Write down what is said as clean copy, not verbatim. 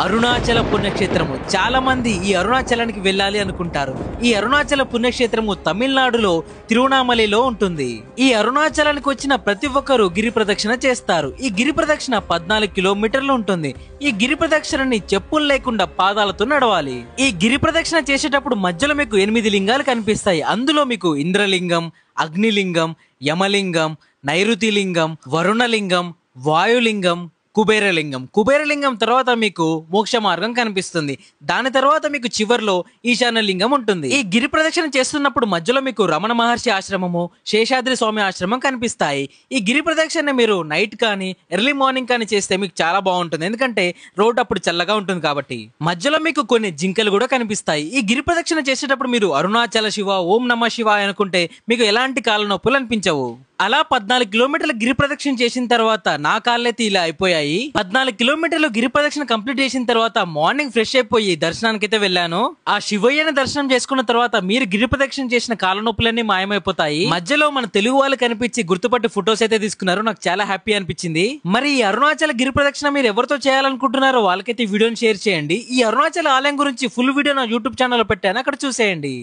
అరుణాచల పుణ్యక్షేత్రము. చాలా మంది ఈ అరుణాచలానికి వెళ్ళాలి అనుకుంటారు. ఈ అరుణాచల పుణ్యక్షేత్రము తమిళనాడులో తిరువణామలలో ఉంటుంది. ఈ అరుణాచలానికి వచ్చిన ప్రతి ఒక్కరూ గిరి ప్రదక్షిణ చేస్తారు. ఈ గిరి ప్రదక్షిణ 14 కిలోమీటర్లు ఉంటుంది. ఈ గిరి ప్రదక్షిణని చెప్పులు లేకుండా పాదాలతో నడవాలి. ఈ గిరి ప్రదక్షిణ చేసేటప్పుడు మధ్యలో మీకు 8 లింగాలు కనిపిస్తాయి. అందులో మీకు ఇంద్రలింగం, అగ్నిలింగం, యమలింగం, నైరుతిలింగం, వరుణలింగం, వాయులింగం, కుబేరలింగం తర్వాత మీకు మోక్ష మార్గం కనిపిస్తుంది. దాని తర్వాత మీకు చివర్లో ఈశాన్య లింగం ఉంటుంది. ఈ గిరి ప్రదక్షిణ చేస్తున్నప్పుడు మధ్యలో మీకు రమణ మహర్షి ఆశ్రమము, శేషాద్రి స్వామి ఆశ్రమం కనిపిస్తాయి. ఈ గిరి ప్రదక్షిణ మీరు నైట్ కానీ ఎర్లీ మార్నింగ్ కానీ చేస్తే మీకు చాలా బాగుంటుంది. ఎందుకంటే రోడ్ అప్పుడు చల్లగా ఉంటుంది కాబట్టి. మధ్యలో మీకు కొన్ని జింకలు కూడా కనిపిస్తాయి. ఈ గిరి ప్రదక్షిణ చేసేటప్పుడు మీరు అరుణాచల శివ, ఓం నమ శివాయ అనుకుంటే మీకు ఎలాంటి కాళ్ళ నొప్పులు అనిపించవు. అలా 14 కిలోమీటర్ల గిరి ప్రదక్షిణ చేసిన తర్వాత నా కాళ్ళైతే ఇలా అయిపోయాయి. 14 కిలోమీటర్లు గిరి ప్రదక్షిణ కంప్లీట్ చేసిన తర్వాత మార్నింగ్ ఫ్రెష్ అయిపోయి దర్శనానికి అయితే వెళ్ళాను. ఆ శివయ్యని దర్శనం చేసుకున్న తర్వాత మీరు గిరి ప్రదక్షిణ చేసిన కాళ్ళ నొప్పులన్నీ మాయమైపోతాయి. మధ్యలో మన తెలుగు వాళ్ళు కనిపించి గుర్తుపట్టి ఫొటోస్ అయితే తీసుకున్నారు. నాకు చాలా హ్యాపీ అనిపించింది. మరి ఈ అరుణాచల గిరి ప్రదక్షిణ మీరు ఎవరితో చేయాలనుకుంటున్నారో వాళ్ళకైతే ఈ వీడియోని షేర్ చేయండి. ఈ అరుణాచల ఆలయం గురించి ఫుల్ వీడియో నా యూట్యూబ్ ఛానల్ లో పెట్టాను, అక్కడ చూసేయండి.